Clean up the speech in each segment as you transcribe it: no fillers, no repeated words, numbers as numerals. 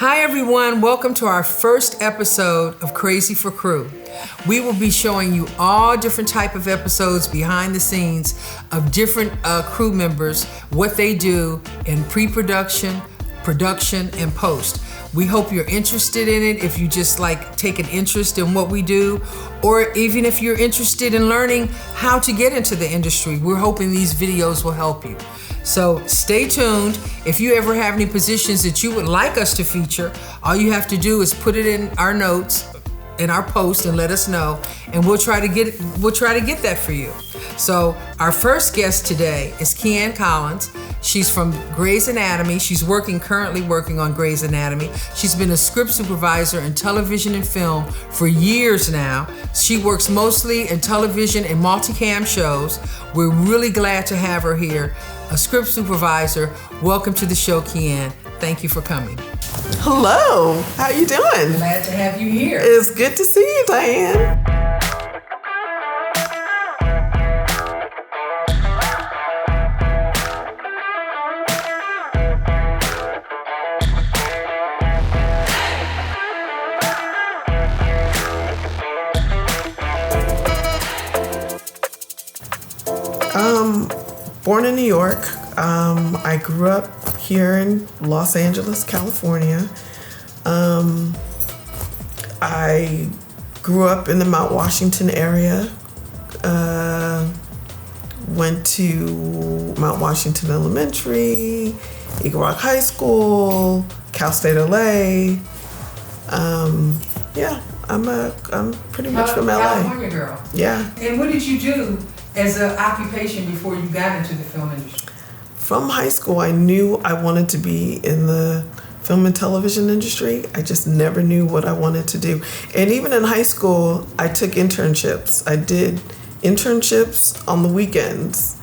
Hi everyone, welcome to our first episode of Crazy4Crew. We will be showing you all different type of episodes behind the scenes of different crew members, what they do in pre-production, production, and post. We hope you're interested in it if you just take an interest in what we do, or even if you're interested in learning how to get into the industry. We're hoping these videos will help you. So stay tuned. If you ever have any positions that you would like us to feature, all you have to do is put it in our notes, in our post, and let us know, and we'll try to get that for you. So our first guest today is Keiann Collins. She's from Grey's Anatomy. She's currently working on Grey's Anatomy. She's been a script supervisor in television and film for years now. She works mostly in television and multicam shows. We're really glad to have her here, a script supervisor. Welcome to the show, Keiann. Thank you for coming. Hello, how you doing? Glad to have you here. It's good to see you, Diane. Born in New York. I grew up here in Los Angeles, California. I grew up in the Mount Washington area. Went to Mount Washington Elementary, Eagle Rock High School, Cal State LA. I'm pretty much from LA. California girl. Yeah. And what did you do as an occupation before you got into the film industry? From high school, I knew I wanted to be in the film and television industry. I just never knew what I wanted to do. And even in high school, I took internships. I did internships on the weekends.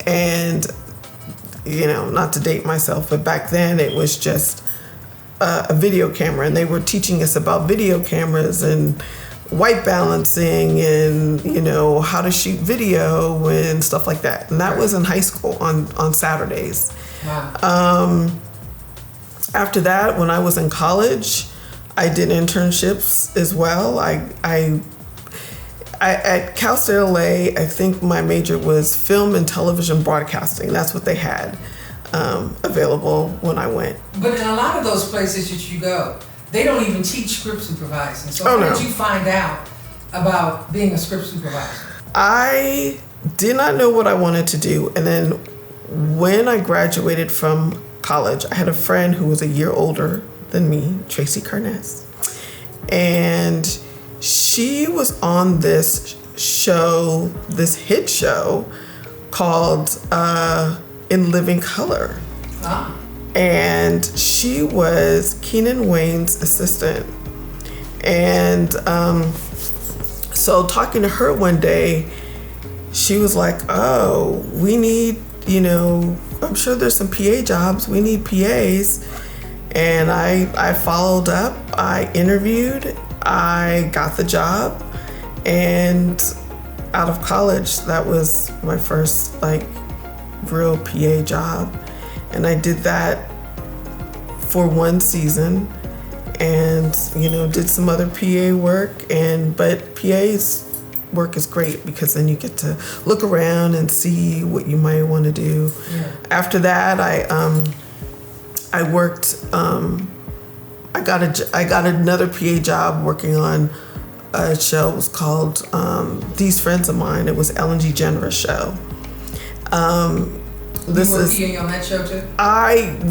And, not to date myself, but back then it was just a video camera. And they were teaching us about video cameras and white balancing and, how to shoot video and stuff like that. And that was in high school on Saturdays. Wow. After that, when I was in college, I did internships as well. I at Cal State LA, I think my major was film and television broadcasting. That's what they had available when I went. But in a lot of those places that you go, they don't even teach script supervising. So how did you find out about being a script supervisor? I did not know what I wanted to do. And then when I graduated from college, I had a friend who was a year older than me, Tracy Carness. And she was on this show, this hit show called In Living Color. Ah. And she was Keenan Wayne's assistant. And so talking to her one day, she was like, oh, we need, I'm sure there's some PA jobs. We need PAs. And I followed up. I interviewed. I got the job. And out of college, that was my first real PA job. And I did that for one season and, did some other PA work. But PA's work is great because then you get to look around and see what you might want to do. Yeah. After that, I worked, I got another PA job working on a show. It was called These Friends of Mine. It was Ellen DeGeneres' show. You were PA on that show too?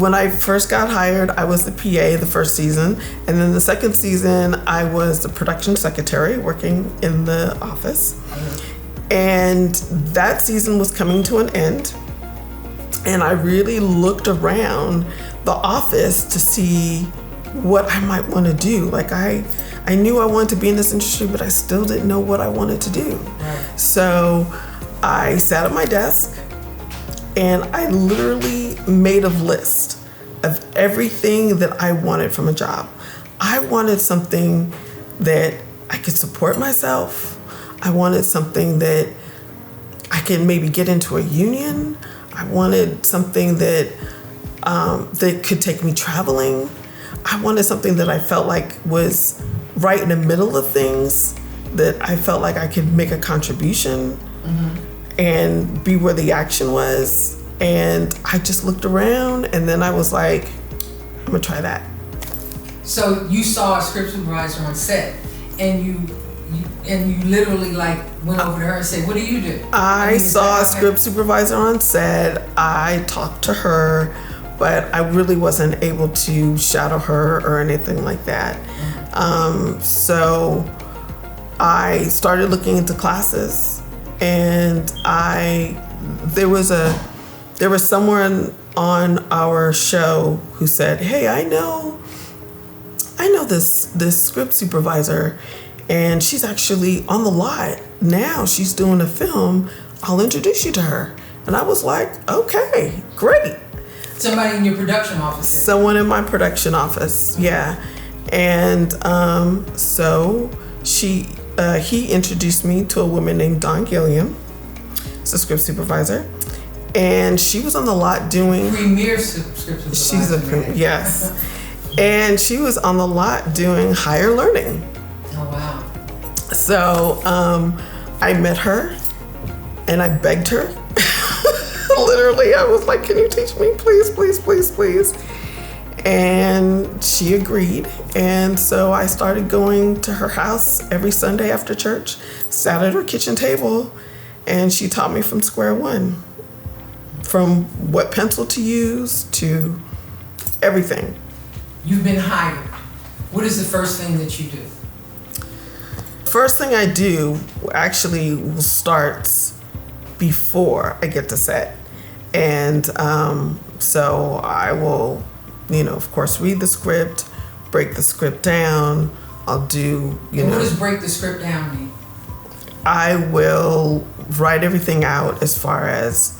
When I first got hired, I was the PA the first season. And then the second season, I was the production secretary working in the office. Mm-hmm. And that season was coming to an end. And I really looked around the office to see what I might want to do. I knew I wanted to be in this industry, but I still didn't know what I wanted to do. Right. So I sat at my desk and I literally made a list of everything that I wanted from a job. I wanted something that I could support myself. I wanted something that I could maybe get into a union. I wanted something that that could take me traveling. I wanted something that I felt like was right in the middle of things, that I felt like I could make a contribution and be where the action was. And I just looked around, and then I was like, I'm gonna try that. So you saw a script supervisor on set, and you literally like went over to her and said, "What do you do?" I saw a script supervisor on set. I talked to her, but I really wasn't able to shadow her or anything like that. So I started looking into classes, and there was someone on our show who said, "Hey, I know this script supervisor, and she's actually on the lot now. She's doing a film. I'll introduce you to her." And I was like, "Okay, great." Somebody in your production office? Someone in my production office, yeah. And so he introduced me to a woman named Dawn Gilliam. It's a script supervisor. And she was on the lot doing... Premier script supervisor. She's a yes. And she was on the lot doing higher learning. Oh, wow. So I met her, and I begged her. Literally, I was like, "Can you teach me? Please, please, please, please." And she agreed. And so I started going to her house every Sunday after church, sat at her kitchen table, and she taught me from square one. From what pencil to use to everything. You've been hired. What is the first thing that you do? First thing I do actually starts before I get to set. And so I will, of course, read the script, break the script down. I'll do, What does break the script down mean? I will write everything out as far as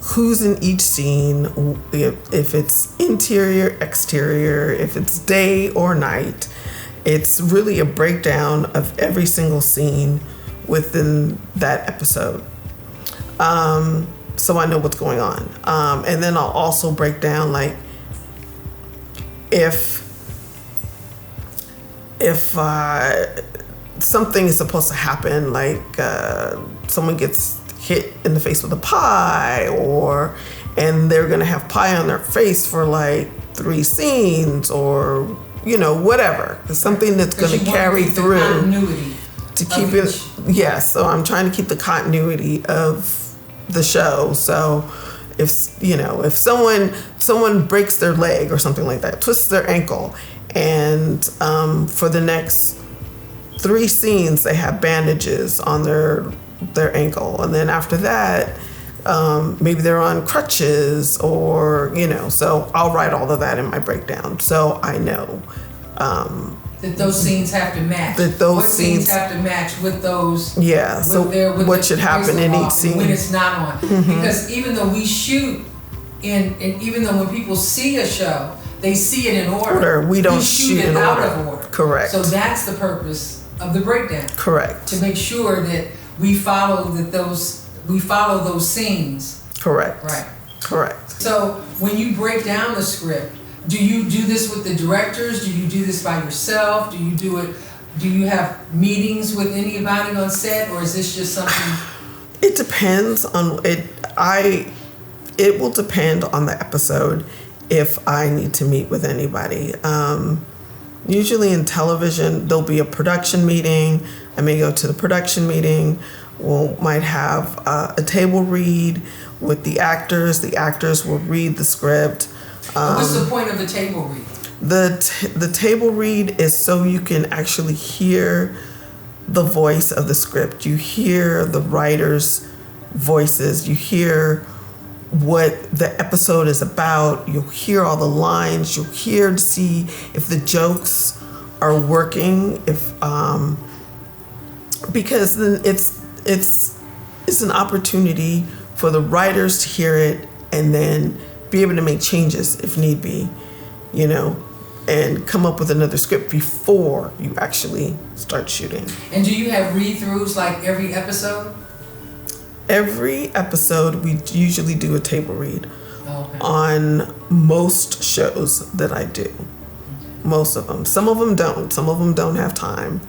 who's in each scene, if it's interior, exterior, if it's day or night. It's really a breakdown of every single scene within that episode. So I know what's going on. And then I'll also break down, like, if something is supposed to happen, like someone gets hit in the face with a pie, and they're gonna have pie on their face for like 3 scenes, or whatever. It's something that's gonna carry through. Continuity to keep it. Yes, so I'm trying to keep the continuity of the show. So if someone breaks their leg or something like that, twists their ankle, and for the next 3 scenes they have bandages on their ankle, and then after that maybe they're on crutches, or so I'll write all of that in my breakdown, so I know that those scenes have to match. What scenes have to match with those. Yeah. So what should happen in each scene when it's not on? Because even though we shoot and even though when people see a show, they see it in order. We don't shoot it out of order. Correct. So that's the purpose of the breakdown. Correct. To make sure that we follow those scenes. Correct. Right. Correct. So when you break down the script, do you do this with the directors? Do you do this by yourself? Do you have meetings with anybody on set, or is this just something? It depends on it. It will depend on the episode if I need to meet with anybody. Usually in television, there'll be a production meeting. I may go to the production meeting. We might have a table read with the actors. The actors will read the script. What's the point of a table read? The table read is so you can actually hear the voice of the script. You hear the writers' voices. You hear what the episode is about. You'll hear all the lines. You'll hear to see if the jokes are working. Because then it's an opportunity for the writers to hear it and then be able to make changes if need be, and come up with another script before you actually start shooting. And do you have read-throughs like every episode? Every episode, we usually do a table read. Okay. On most shows that I do. Most of them. Some of them don't. Some of them don't have time.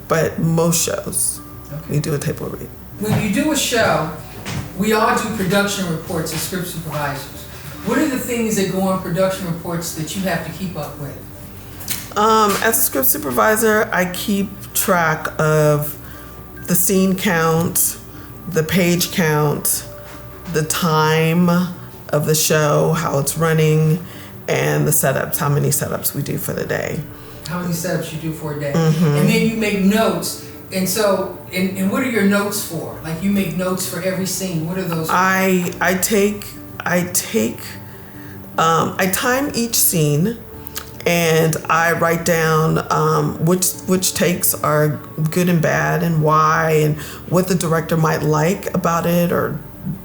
But most shows, we do a table read. When you do a show, we all do production reports as script supervisors. What are the things that go on production reports that you have to keep up with? As a script supervisor, I keep track of the scene count, the page count, the time of the show, how it's running, and the setups, how many setups we do for the day. How many setups you do for a day. And then you make notes. And so, and what are your notes for? Like, you make notes for every scene. What are those for? I time each scene, and I write down which takes are good and bad, and why, and what the director might like about it or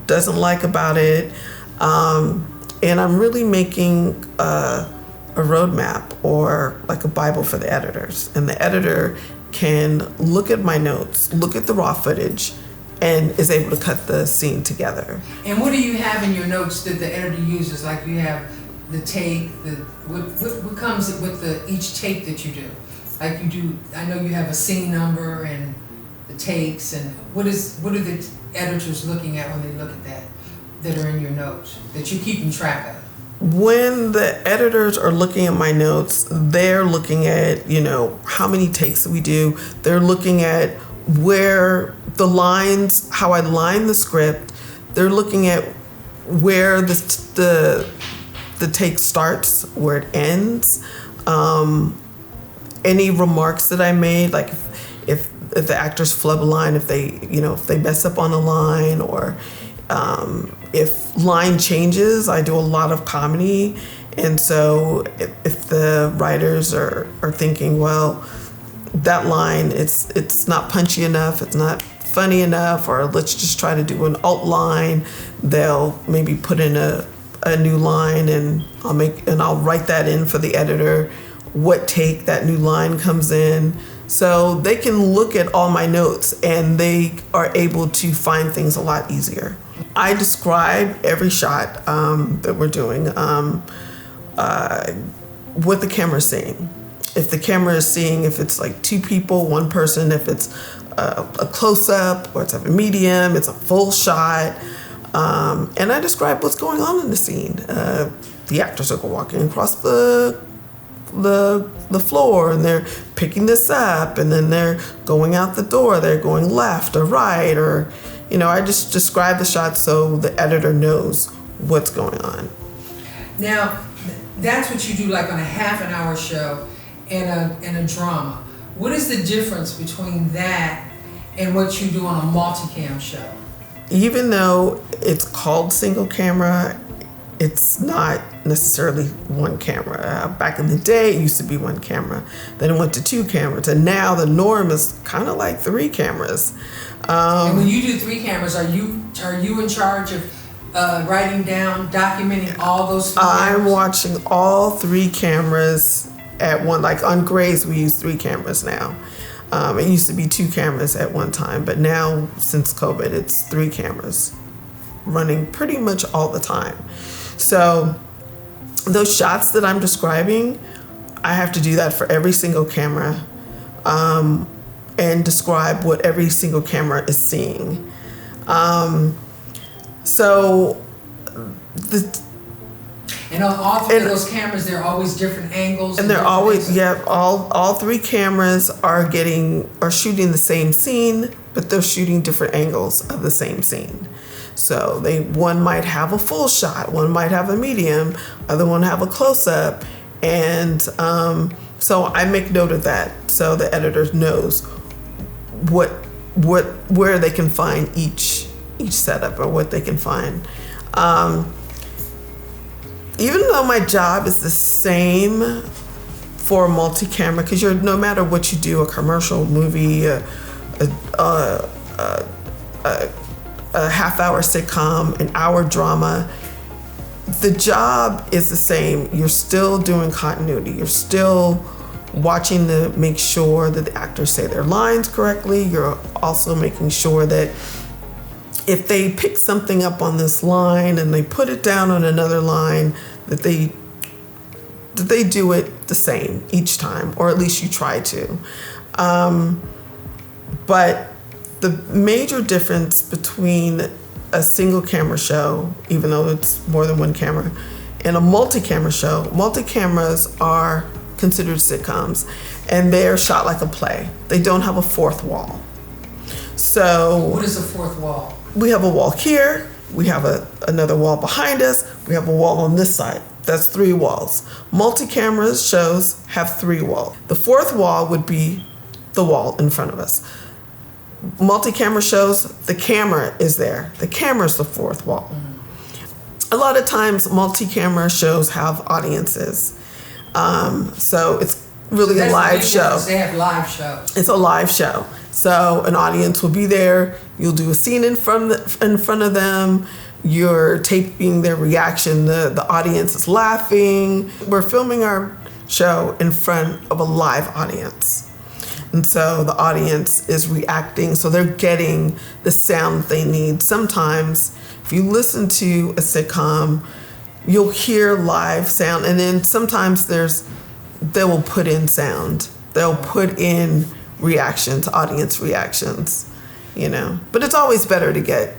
doesn't like about it. And I'm really making a roadmap or like a Bible for the editors. And the editor can look at my notes, look at the raw footage, and is able to cut the scene together. And what do you have in your notes that the editor uses? Like, you have the take, what comes with each take that you do? Like, you do, I know you have a scene number and the takes, and what are the editors looking at when they look at that are in your notes that you're keeping track of? When the editors are looking at my notes, they're looking at, how many takes we do. They're looking at where the lines, how I line the script. They're looking at where the take starts, where it ends. Any remarks that I made, like if the actors flub a line, if they mess up on a line, or if line changes. I do a lot of comedy, and so if the writers are thinking, well, that line, it's not punchy enough, it's not funny enough, or let's just try to do an alt line, they'll maybe put in a new line, and I'll write that in for the editor, what take that new line comes in. So they can look at all my notes and they are able to find things a lot easier. I describe every shot that we're doing, what the camera's seeing. If the camera is seeing, if it's like two people, one person, if it's a close-up, or it's a medium, it's a full shot. And I describe what's going on in the scene. The actors are walking across the floor, and they're picking this up, and then they're going out the door, they're going left or right, or I just describe the shot so the editor knows what's going on. Now, that's what you do, like on a half an hour show and a drama. What is the difference between that and what you do on a multicam show? Even though it's called single camera, it's not necessarily one camera. Back in the day, it used to be one camera. Then it went to two cameras, and now the norm is kind of like three cameras. And when you do three cameras, are you in charge of writing down, documenting all those three cameras? I'm watching all three cameras at one. Like on Grey's, we use three cameras now. It used to be two cameras at one time, but now since COVID, it's three cameras running pretty much all the time. So those shots that I'm describing, I have to do that for every single camera, and describe what every single camera is seeing. And on all three of those cameras, there are always different angles. And they're always, all three cameras are shooting the same scene, but they're shooting different angles of the same scene. So one might have a full shot, one might have a medium, other one have a close-up, and so I make note of that so the editor knows where they can find each setup, or what they can find. Even though my job is the same for a multi-camera, because no matter what you do, a commercial, movie, a half-hour sitcom, an hour drama, the job is the same. You're still doing continuity. You're still watching to make sure that the actors say their lines correctly. You're also making sure that if they pick something up on this line and they put it down on another line, that they they do it the same each time, or at least you try to. But the major difference between a single camera show, even though it's more than one camera, and a multi-camera show, multi-cameras are considered sitcoms, and they're shot like a play. They don't have a fourth wall. So what is a fourth wall? We have a wall here, we have another wall behind us, we have a wall on this side. That's 3 walls. Multi-camera shows have 3 walls. The fourth wall would be the wall in front of us. Multi-camera shows, the camera is there. The camera is the fourth wall. A lot of times multi-camera shows have audiences. So it's really a live show. They have live shows. It's a live show. So an audience will be there. You'll do a scene in front of them. You're taping their reaction. The audience is laughing. We're filming our show in front of a live audience. And so the audience is reacting. So they're getting the sound they need. Sometimes if you listen to a sitcom, you'll hear live sound. And then sometimes they will put in sound. They'll put in reactions, audience reactions, But it's always better to get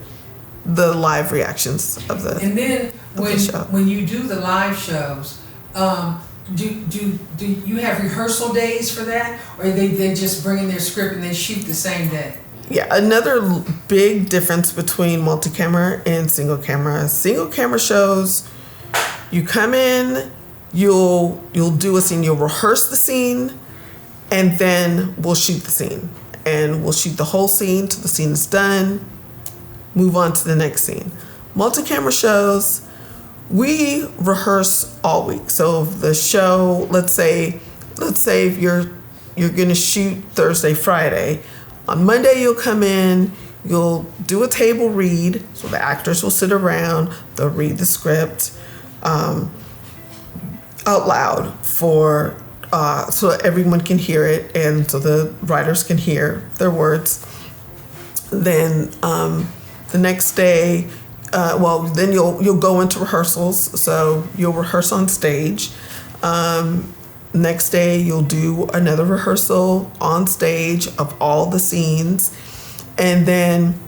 the live reactions of the And then show. when you do the live shows, do you have rehearsal days for that, or they just bring in their script and they shoot the same day? Yeah, another big difference between multi-camera and single camera. Single camera shows, you come in, you'll do a scene, you'll rehearse the scene, and then we'll shoot the scene. And we'll shoot the whole scene till the scene is done, move on to the next scene. Multi-camera shows, we rehearse all week. So the show, let's say if you're gonna shoot Thursday, Friday, on Monday you'll come in, you'll do a table read, so the actors will sit around, they'll read the script out loud so that everyone can hear it, and so the writers can hear their words. Then the next day, then you'll go into rehearsals. So you'll rehearse on stage. Next day, you'll do another rehearsal on stage of all the scenes. And then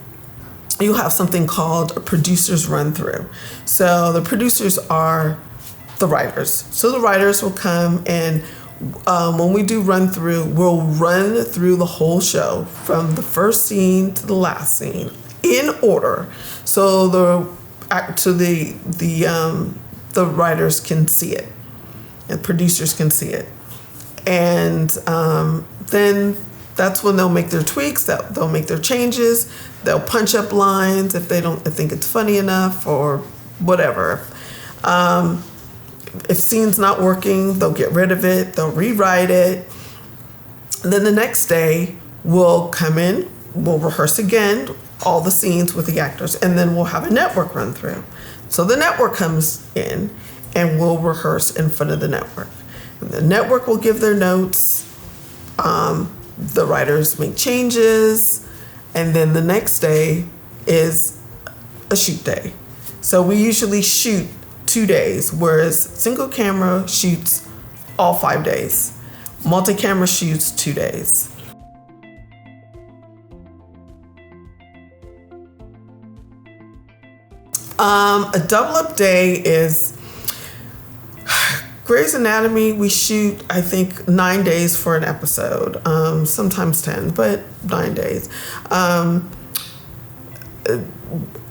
you'll have something called a producer's run through. So the producers are the writers. So the writers will come, and when we do run through, we'll run through the whole show from the first scene to the last scene in order, so the writers can see it and producers can see it, and then that's when they'll make their tweaks, they'll make their changes, they'll punch up lines if they don't think it's funny enough or whatever. If scene's not working, they'll get rid of it, they'll rewrite it. And then the next day, we'll come in, we'll rehearse again, all the scenes with the actors, and then we'll have a network run through. So the network comes in, and we'll rehearse in front of the network. And the network will give their notes, the writers make changes, and then the next day is a shoot day. So we usually shoot 2 days, whereas single camera shoots all 5 days. Multi-camera shoots 2 days. A double up day is Grey's Anatomy. We shoot, I think, 9 days for an episode, sometimes 10, but 9 days.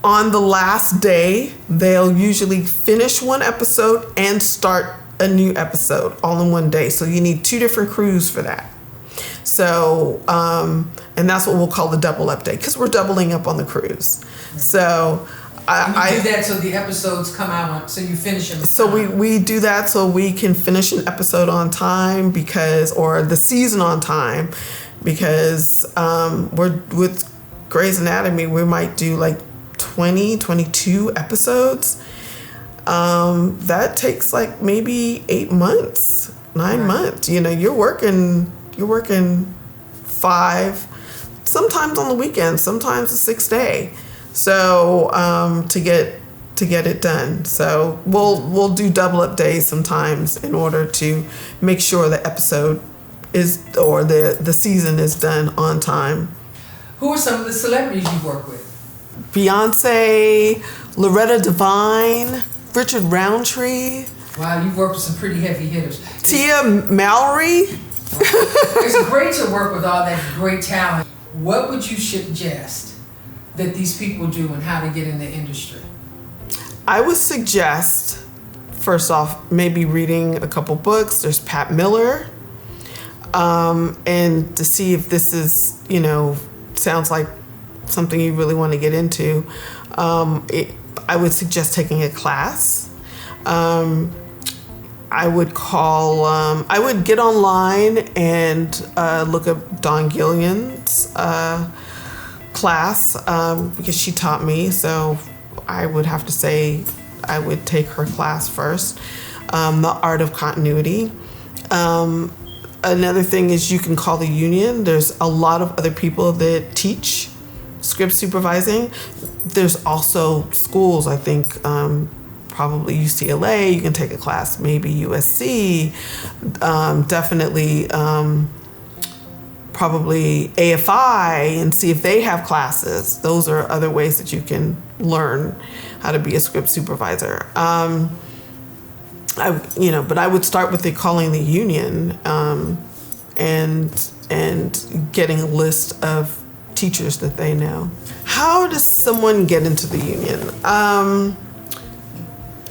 On the last day, they'll usually finish one episode and start a new episode all in one day. So you need 2 different crews for that. So, and that's what we'll call the double up day, because we're doubling up on the crews. So I do that so the episodes come out so you finish them. So we do that so we can finish an episode on time, or the season on time, because we're with Grey's Anatomy, we might do like 22 episodes. That takes like maybe 8 months, 9 months. You're working 5, sometimes on the weekends, sometimes a 6 day. So to to get it done. So we'll do double up days sometimes in order to make sure the episode is, or the season is done on time. Who are some of the celebrities you work with? Beyonce, Loretta Devine, Richard Roundtree. Wow, you've worked with some pretty heavy hitters. Tia Mallory. It's great to work with all that great talent. What would you suggest that these people do and how to get in the industry? I would suggest, first off, maybe reading a couple books. There's Pat Miller. And to see if this is, sounds like something you really want to get into. I would suggest taking a class. I would get online and look up Dawn Gillian's class because she taught me. So I would have to say I would take her class first. The Art of Continuity. Another thing is you can call the union. There's a lot of other people that teach script supervising. There's also schools, I think, probably UCLA, you can take a class, maybe USC, definitely probably AFI, and see if they have classes. Those are other ways that you can learn how to be a script supervisor. But I would start with calling the union and getting a list of teachers that they know. How does someone get into the union?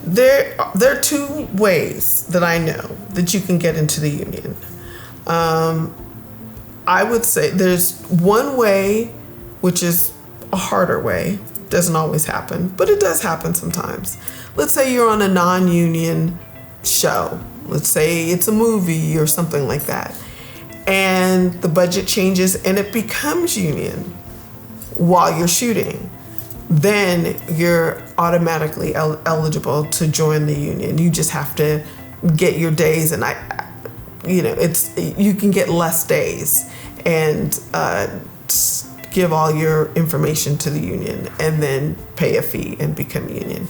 There are two ways that I know that you can get into the union. I would say there's one way, which is a harder way. Doesn't always happen, but it does happen sometimes. Let's say you're on a non-union show. Let's say it's a movie or something like that. And the budget changes and it becomes union while you're shooting. Then you're automatically eligible to join the union. You just have to get your days, and you can get less days and give all your information to the union and then pay a fee and become union.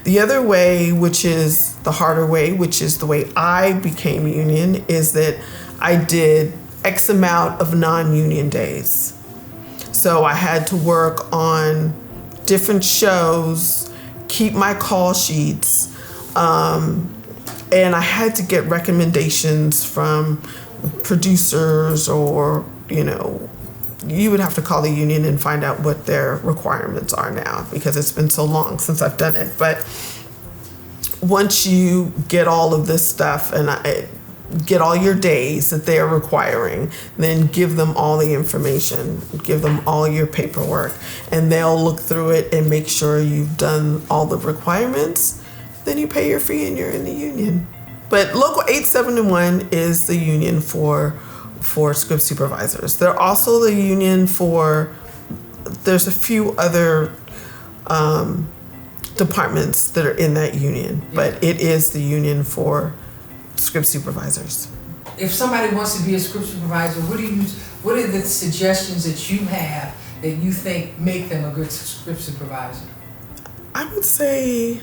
The other way, which is the harder way, which is the way I became union, is that I did X amount of non-union days. So I had to work on different shows, keep my call sheets, and I had to get recommendations from producers, or you would have to call the union and find out what their requirements are now, because it's been so long since I've done it. But once you get all of this stuff and get all your days that they're requiring, then give them all the information, give them all your paperwork, and they'll look through it and make sure you've done all the requirements. Then you pay your fee and you're in the union. But Local 871 is the union for script supervisors. They're also the union there's a few other departments that are in that union, but it is the union for script supervisors. If somebody wants to be a script supervisor, what are the suggestions that you have that you think make them a good script supervisor? I would say,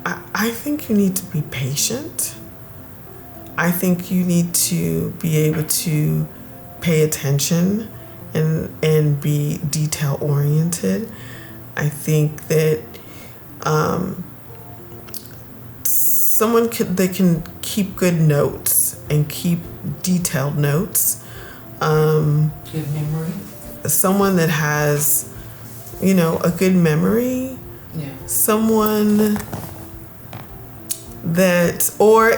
I think you need to be patient. I think you need to be able to pay attention and be detail oriented. I think that they can keep good notes and keep detailed notes. Good memory. Someone that has, a good memory. Yeah. Someone that, or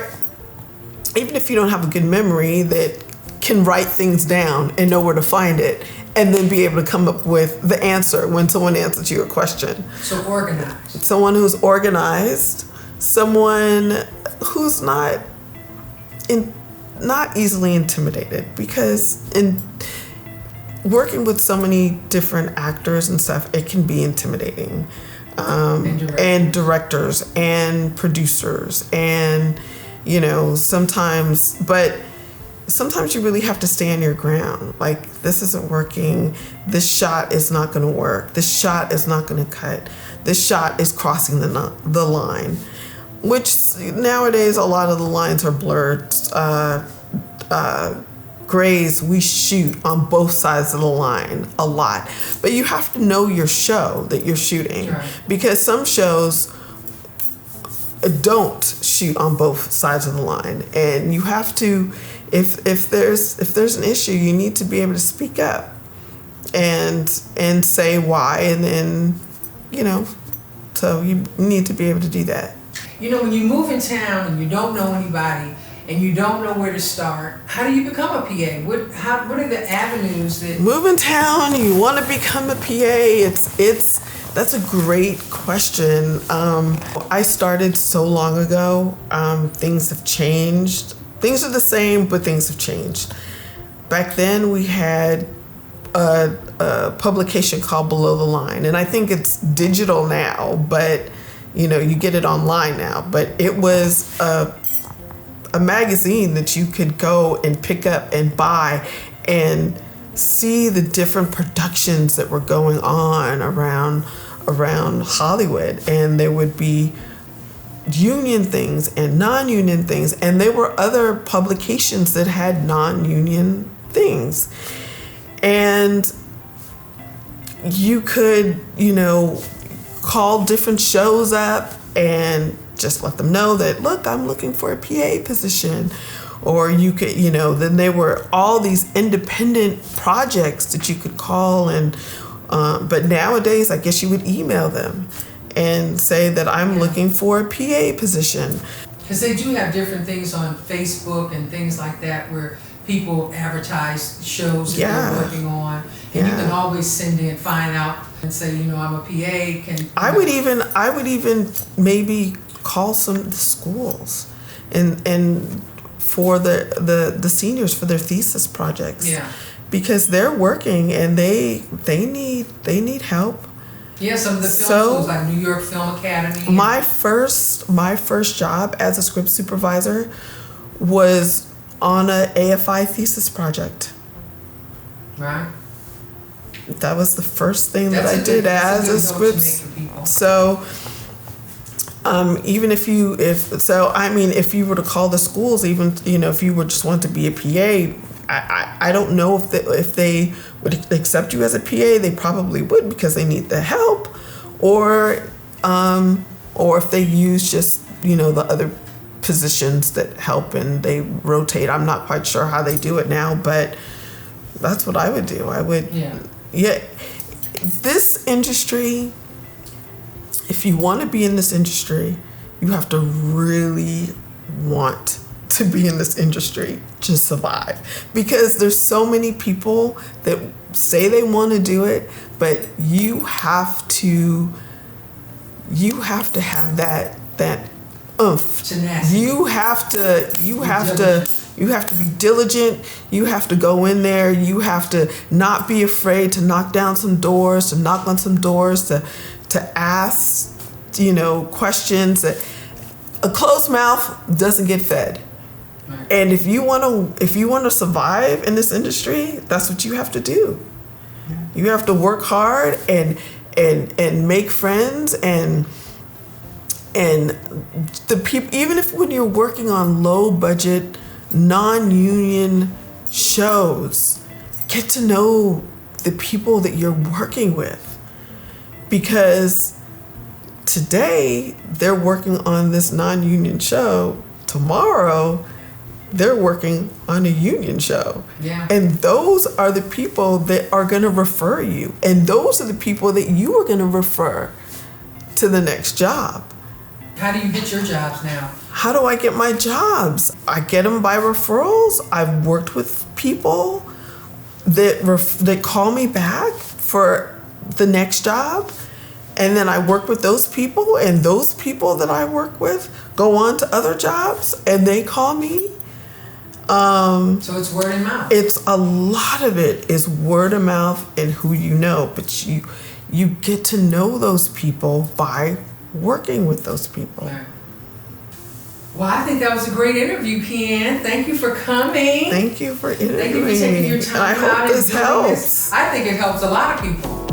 even if you don't have a good memory, that can write things down and know where to find it, and then be able to come up with the answer when someone answers your question. So organized. Someone who's organized. Someone who's not easily intimidated, because in working with so many different actors and stuff, it can be intimidating. And directors and producers and sometimes, but sometimes you really have to stand your ground. Like, this isn't working. This shot is not going to work. This shot is not going to cut. This shot is crossing the line, which nowadays a lot of the lines are blurred. Grays, we shoot on both sides of the line a lot. But you have to know your show that you're shooting, right, because some shows don't shoot on both sides of the line, and you have to, if there's an issue, you need to be able to speak up and say why, and then, so you need to be able to do that. When you move in town and you don't know anybody and you don't know where to start, how do you become a PA? What are the avenues that... Move in town, you want to become a PA, that's a great question. I started so long ago. Things have changed. Things are the same, but things have changed. Back then, we had a publication called Below the Line, and I think it's digital now, but you get it online now. But it was a magazine that you could go and pick up and buy and see the different productions that were going on around Hollywood, and there would be union things and non-union things, and there were other publications that had non-union things, and you could call different shows up and just let them know that, look, I'm looking for a PA position. Or you could, then there were all these independent projects that you could call, and but nowadays, I guess you would email them and say that I'm looking for a PA position. Because they do have different things on Facebook and things like that where people advertise shows that they're working on, and you can always find out and say, I'm a PA. I would even maybe call some of the schools and for the seniors for their thesis projects. Yeah. Because they're working and they need help. Yeah, some of the film schools like New York Film Academy. My first job as a script supervisor was on a AFI thesis project. Right. That was the first thing that I did as a script. So even if you were to call the schools, even if you would just want to be a PA, I don't know if they would accept you as a PA. They probably would, because they need the help, or if they use just the other positions that help and they rotate. I'm not quite sure how they do it now, but that's what I would do. I would this industry, if you want to be in this industry, you have to really want to be in this industry to survive, because there's so many people that say they want to do it, but you have to have that oomph. Tenacity. You have to be diligent. You have to go in there. You have to not be afraid to knock on some doors, to ask, questions. That a closed mouth doesn't get fed. Right. And if you want to survive in this industry, that's what you have to do. Yeah. You have to work hard and make friends, and the people, even if when you're working on low budget non-union shows, get to know the people that you're working with, because today they're working on this non-union show, tomorrow they're working on a union show. Yeah. And those are the people that are going to refer you, and those are the people that you are going to refer to the next job. How do you get your jobs now? How do I get my jobs? I get them by referrals. I've worked with people that call me back for the next job, and then I work with those people, and those people that I work with go on to other jobs, and they call me. So it's word of mouth. It's a lot of it is word of mouth and who you know, but you get to know those people by working with those people. Right. Well, I think that was a great interview, Keiann. Thank you for coming. Thank you for interviewing Thank you for taking your time I out hope and this doing helps. this. I think it helps a lot of people.